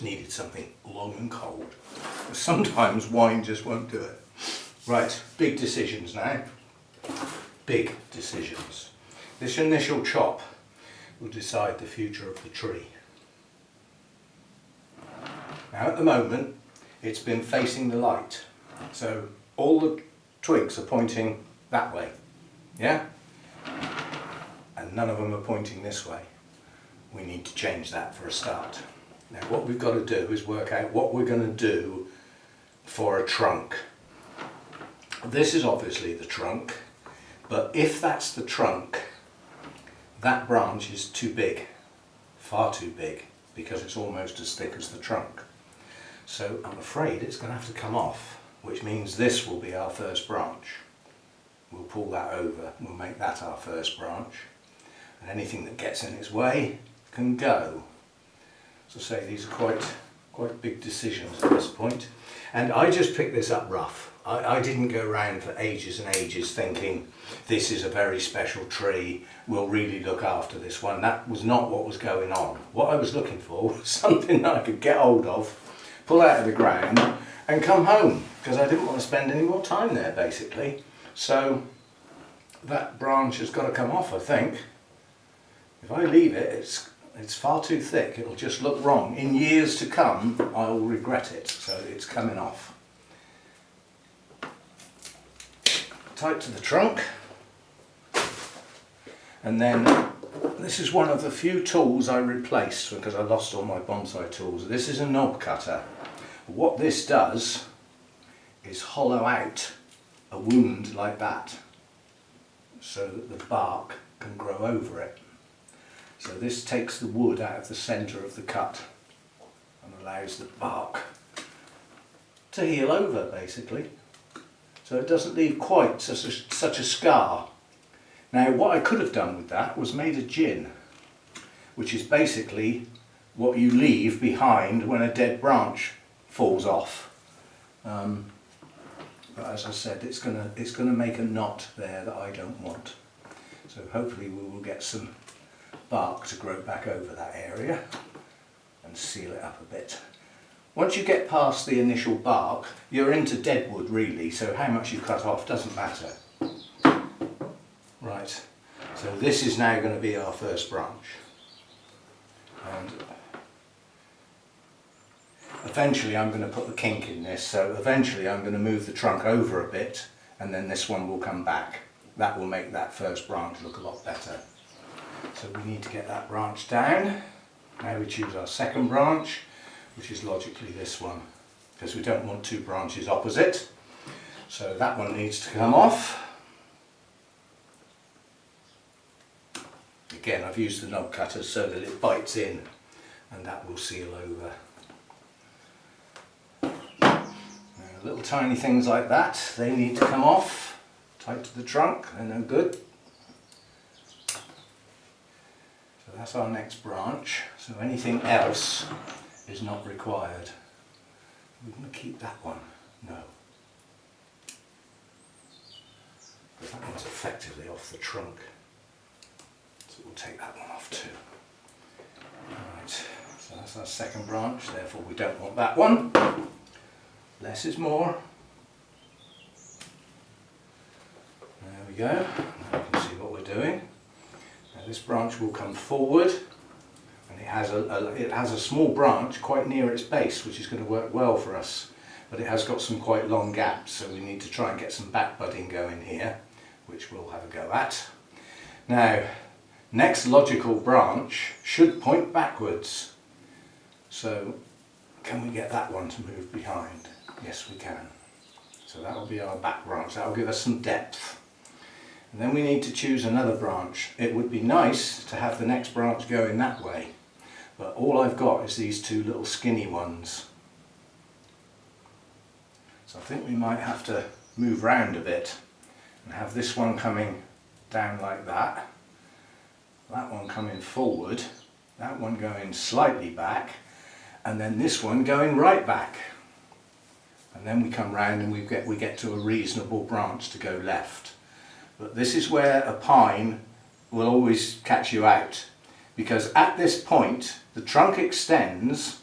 just needed something long and cold. Sometimes wine just won't do it. Right, big decisions now. Big decisions. This initial chop will decide the future of the tree. Now at the moment it's been facing the light, so all the twigs are pointing that way, yeah? And none of them are pointing this way. We need to change that for a start. Now what we've got to do is work out what we're going to do for a trunk. This is obviously the trunk, but if that's the trunk, that branch is too big, far too big, because it's almost as thick as the trunk. So I'm afraid it's going to have to come off, which means this will be our first branch. We'll pull that over, we'll make that our first branch, and anything that gets in its way can go. So say these are quite big decisions at this point. And I just picked this up rough. I didn't go around for ages and ages thinking this is a very special tree, we'll really look after this one. That was not what was going on. What I was looking for was something that I could get hold of, pull out of the ground and come home, because I didn't want to spend any more time there basically. So that branch has got to come off, I think. If I leave it, it's far too thick, it'll just look wrong. In years to come I'll regret it, so it's coming off. Tight to the trunk, and then this is one of the few tools I replaced because I lost all my bonsai tools. This is a knob cutter. What this does is hollow out a wound like that so that the bark can grow over it. So this takes the wood out of the centre of the cut and allows the bark to heal over basically. So it doesn't leave quite such a scar. Now what I could have done with that was made a gin, which is basically what you leave behind when a dead branch falls off. But as I said, it's gonna make a knot there that I don't want. So hopefully we will get some bark to grow back over that area and seal it up a bit. Once you get past the initial bark, you're into dead wood really, so how much you cut off doesn't matter. Right, so this is now going to be our first branch. And eventually I'm going to put the kink in this, so eventually I'm going to move the trunk over a bit and then this one will come back. That will make that first branch look a lot better. So we need to get that branch down. Now we choose our second branch, which is logically this one, because we don't want two branches opposite. So that one needs to come off. Again, I've used the knob cutters so that it bites in and that will seal over. Now, little tiny things like that, they need to come off, tight to the trunk, they're no good. So that's our next branch, so anything else is not required. We're going to keep that one. No. But that one's effectively off the trunk. So we'll take that one off too. Right, so that's our second branch, therefore we don't want that one. Less is more. There we go. Now you can see what we're doing. Now this branch will come forward. It has a small branch quite near its base, which is going to work well for us, but it has got some quite long gaps, so we need to try and get some back budding going here, which we'll have a go at. Now, next logical branch should point backwards, so can we get that one to move behind? Yes we can. So that will be our back branch, that will give us some depth. And then we need to choose another branch. It would be nice to have the next branch going that way, but all I've got is these two little skinny ones. So I think we might have to move round a bit and have this one coming down like that, that one coming forward, that one going slightly back, and then this one going right back. And then we come round and we get to a reasonable branch to go left. But this is where a pine will always catch you out, because at this point the trunk extends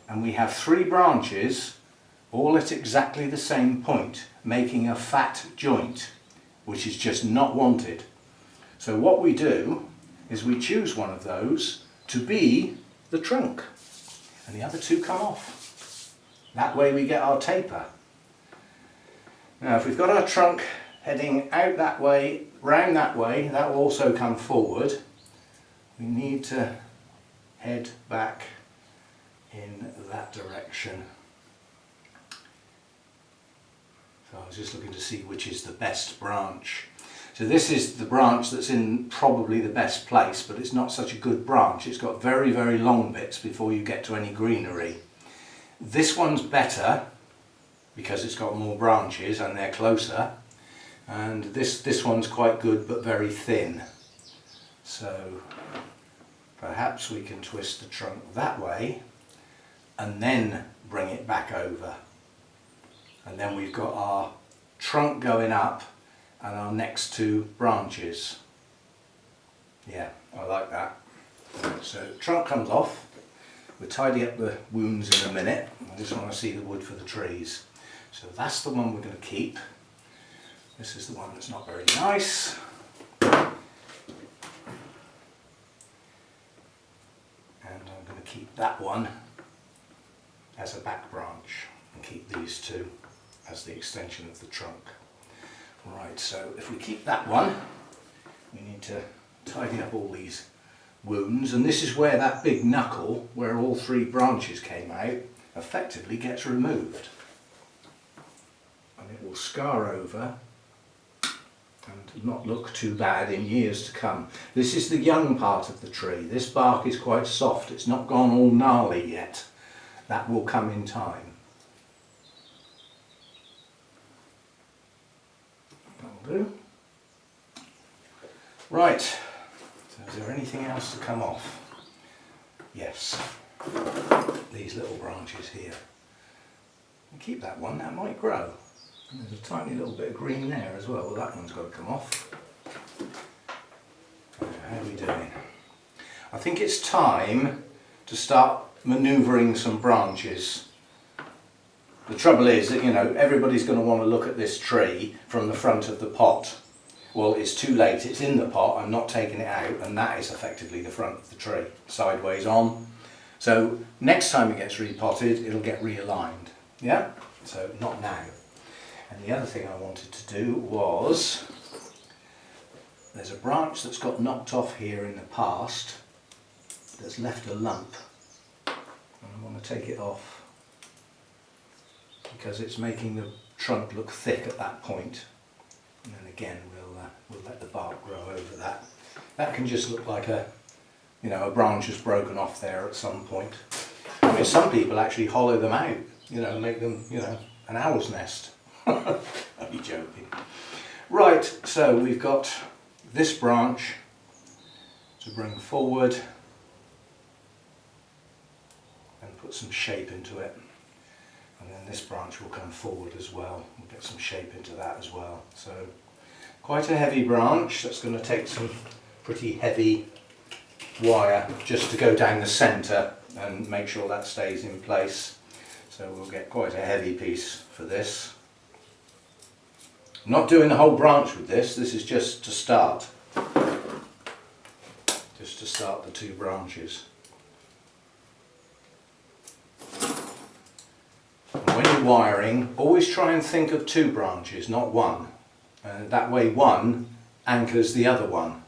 and we have 3 branches all at exactly the same point, making a fat joint, which is just not wanted. So what we do is we choose one of those to be the trunk, and the other 2 come off. That way we get our taper. Now if we've got our trunk heading out that way, round that way, that will also come forward. We need to head back in that direction. So I was just looking to see which is the best branch. So this is the branch that's in probably the best place, but it's not such a good branch. It's got very, very long bits before you get to any greenery. This one's better because it's got more branches and they're closer. And this one's quite good but very thin. So perhaps we can twist the trunk that way and then bring it back over. And then we've got our trunk going up and our next 2 branches. Yeah, I like that. So trunk comes off. We'll tidy up the wounds in a minute. I just want to see the wood for the trees. So that's the one we're going to keep. This is the one that's not very nice. And I'm going to keep that one as a back branch and keep these 2 as the extension of the trunk. Right, so if we keep that one, we need to tidy up all these wounds, and this is where that big knuckle, where all 3 branches came out, effectively gets removed. And it will scar over and not look too bad in years to come. This is the young part of the tree. This bark is quite soft, it's not gone all gnarly yet. That will come in time. That'll do. Right, so is there anything else to come off? Yes, these little branches here. I'll keep that one, that might grow. And there's a tiny little bit of green there as well. Well, that one's got to come off. How are we doing? I think it's time to start manoeuvring some branches. The trouble is that, you know, everybody's going to want to look at this tree from the front of the pot. Well, it's too late, it's in the pot, I'm not taking it out, and that is effectively the front of the tree, sideways on. So next time it gets repotted, it'll get realigned. Yeah? So not now. And the other thing I wanted to do was, there's a branch that's got knocked off here in the past that's left a lump, and I want to take it off because it's making the trunk look thick at that point. And then again we'll let the bark grow over that. That can just look like a, you know, a branch has broken off there at some point. I mean, some people actually hollow them out, you know, make them, you know, an owl's nest. I'm joking. Right, so we've got this branch to bring forward and put some shape into it, and then this branch will come forward as well. We'll get some shape into that as well. So quite a heavy branch. That's going to take some pretty heavy wire just to go down the centre and make sure that stays in place. So we'll get quite a heavy piece for this. I'm not doing the whole branch with this, this is just to start. Just to start the 2 branches. And when you're wiring, always try and think of 2 branches, not 1. That way one anchors the other one,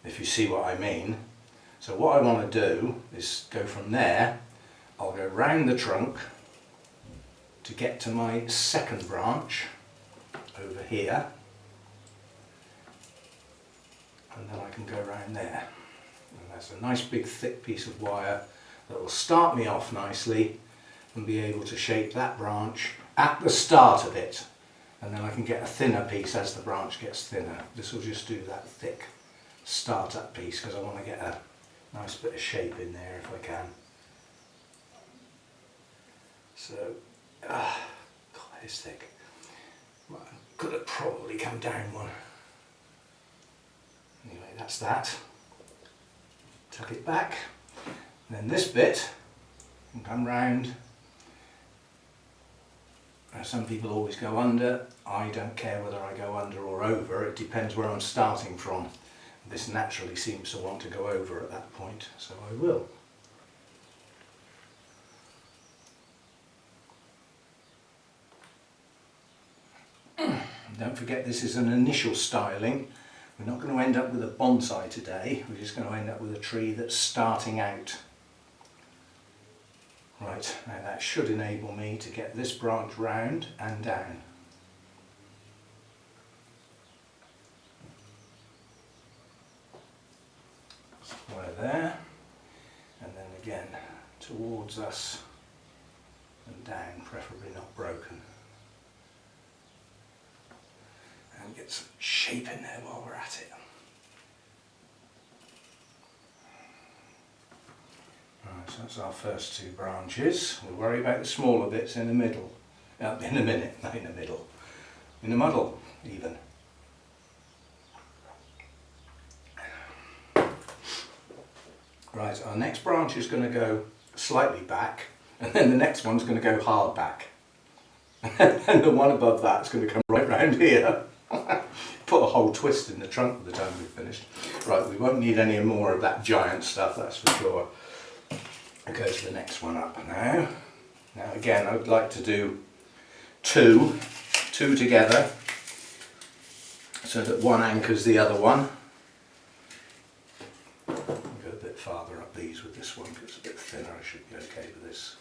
if you see what I mean. So what I want to do is go from there, I'll go round the trunk to get to my 2nd branch over here, and then I can go around there, and that's a nice big thick piece of wire that will start me off nicely and be able to shape that branch at the start of it, and then I can get a thinner piece as the branch gets thinner. This will just do that thick start-up piece because I want to get a nice bit of shape in there if I can. So, God, that is thick. Well, could have probably come down one. Anyway, that's that. Tuck it back. And then this bit and come round. Some people always go under. I don't care whether I go under or over, it depends where I'm starting from. This naturally seems to want to go over at that point, so I will. Don't forget, this is an initial styling. We're not going to end up with a bonsai today, we're just going to end up with a tree that's starting out. Right, now that should enable me to get this branch round and down. Square there, and then again towards us and down, preferably not broken. And get some shape in there while we're at it. Right, so that's our first two branches. We'll worry about the smaller bits in the middle. In a minute, not in the middle. In the muddle, even. Right, our next branch is going to go slightly back, and then the next one's going to go hard back. And the one above that's going to come right round here. Put a whole twist in the trunk by the time we've finished. Right, we won't need any more of that giant stuff, that's for sure. I'll go to the next one up now. Now again, I'd like to do two together, so that one anchors the other one. I'll go a bit farther up these with this one, because it's a bit thinner. I should be okay with this.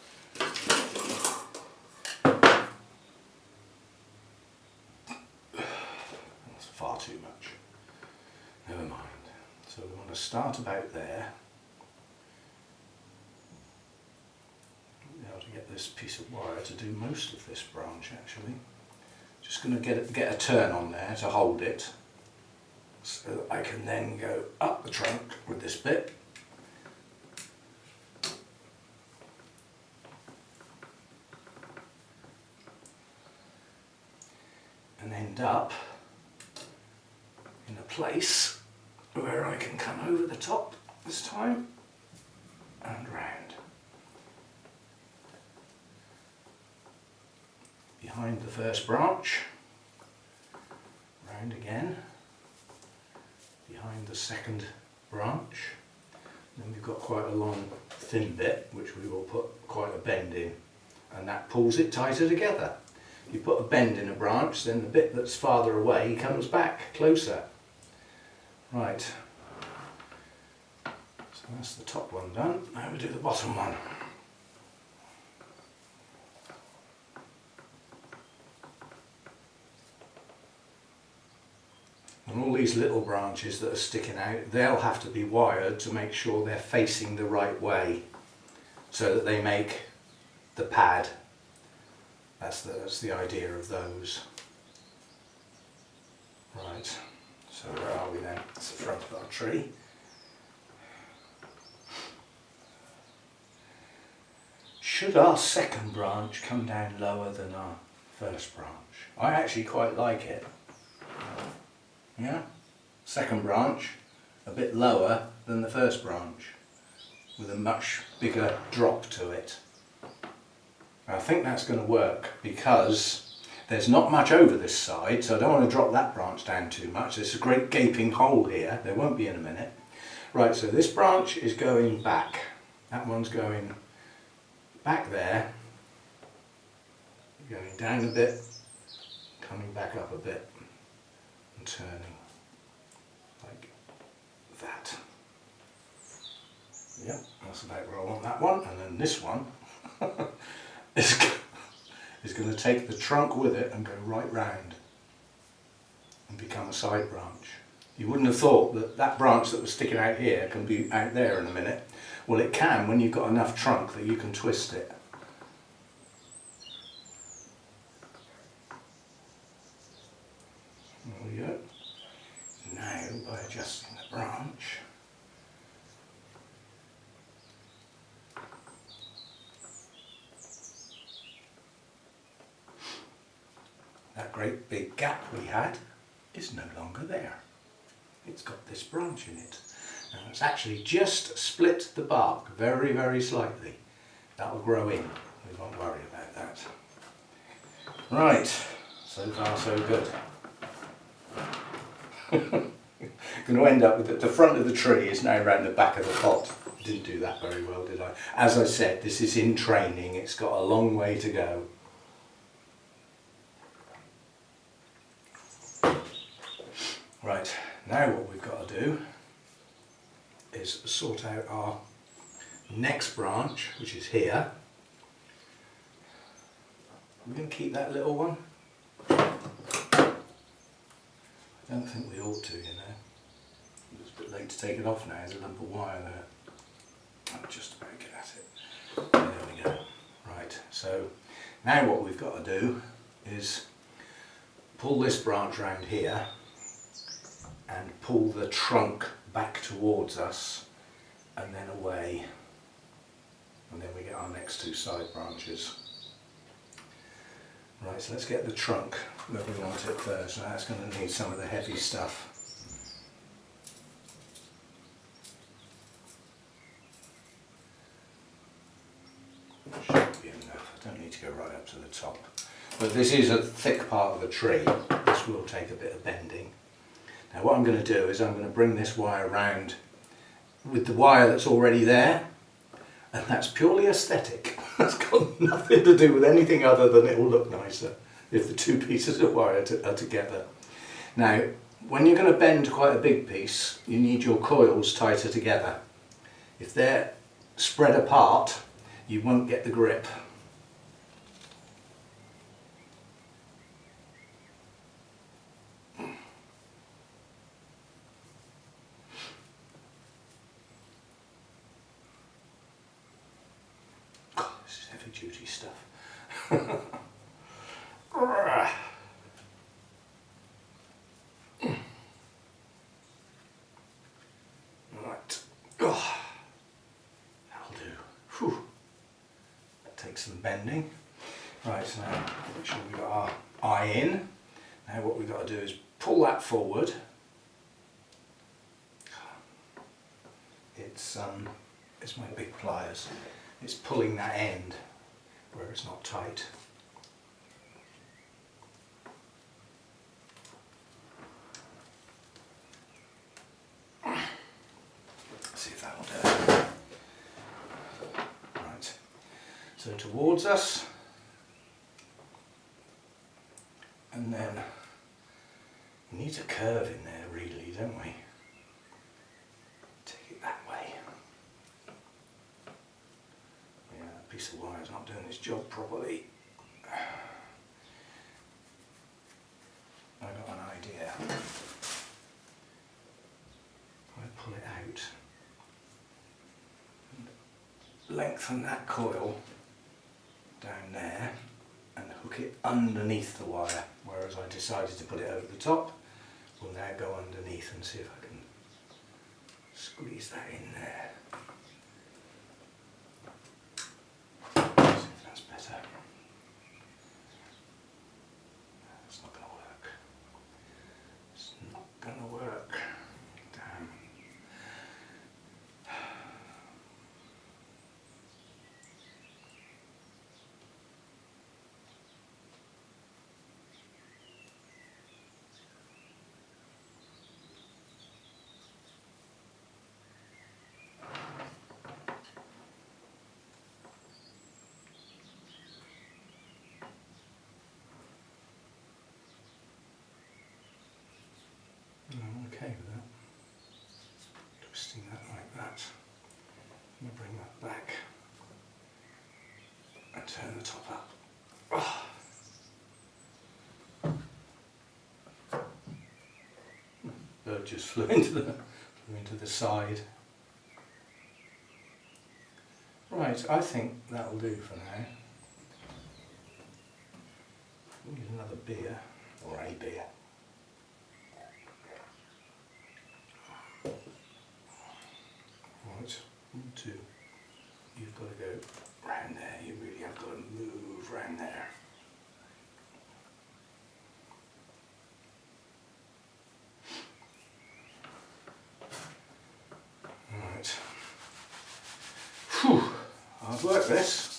That's far too much. Never mind. So we want to start about there. Be able to get this piece of wire to do most of this branch actually. Just going to get a turn on there to hold it, so that I can then go up the trunk with this bit. And end up in a place where I can come over the top this time and round. Behind the first branch, round again, behind the second branch, then we've got quite a long thin bit which we will put quite a bend in, and that pulls it tighter together. If you put a bend in a branch, then the bit that's farther away comes back closer. Right, so that's the top one done. Now we do the bottom one. And all these little branches that are sticking out, they'll have to be wired to make sure they're facing the right way, so that they make the pad. That's the idea of those. Right, so where are we then? That's the front of our tree. Should our second branch come down lower than our first branch? I actually quite like it. Yeah, second branch a bit lower than the first branch, with a much bigger drop to it. I think that's going to work because there's not much over this side, so I don't want to drop that branch down too much. There's a great gaping hole here, there won't be in a minute. Right, so this branch is going back, that one's going back there, going down a bit, coming back up a bit, and turning like that. Yep, that's about where I want that one. And then this one is going to take the trunk with it and go right round and become a side branch. You wouldn't have thought that that branch that was sticking out here can be out there in a minute. Well, it can when you've got enough trunk that you can twist it. There we go. Now, by adjusting the branch, that great big gap we had is no longer there. It's got this branch in it. Now it's actually just split the bark very, very slightly. That'll grow in, we won't worry about that. Right, so far so good. Going to end up with the front of the tree is now round the back of the pot. Didn't do that very well, did I? As I said, this is in training, it's got a long way to go. Right, now what we've got to do is sort out our next branch, which is here. We're going to keep that little one. I don't think we ought to, you know. It's a bit late to take it off now, there's a lump of wire there. I'll just about get at it. There we go. Right, so now what we've got to do is pull this branch round here and pull the trunk back towards us and then away, and then we get our next two side branches. Right, so let's get the trunk where we want it first. Now that's going to need some of the heavy stuff. Should be enough, I don't need to go right up to the top. But this is a thick part of the tree, this will take a bit of bending. Now what I'm going to do is I'm going to bring this wire round with the wire that's already there, and that's purely aesthetic. That's got nothing to do with anything other than it will look nicer if the two pieces of wire are together. Now when you're going to bend quite a big piece, you need your coils tighter together. If they're spread apart, you won't get the grip. Duty stuff. Right. Oh, that'll do. Whew. That takes some bending. Right, so now make sure we've got our eye in. Now what we've got to do is pull that forward. It's my big pliers. It's pulling that end where it's not tight. See if that'll do it. Right, so towards us, and then we need a curve in there really, don't we? Take it that way. Piece of wire is not doing its job properly. I got an idea. I pull it out and lengthen that coil down there and hook it underneath the wire, whereas I decided to put it over the top. We'll now go underneath and see if I can squeeze that in there. Better. It's not going to work. It's not going to work. Damn. I'm okay with that. Twisting that like that. I'm going to bring that back and turn the top up. Oh. Bird just flew into the side. Right, I think that'll do for now. We need another beer, or a beer. Right, 1, 2, you've got to go round there, you really have got to move round there. Right. Whew. hard work this.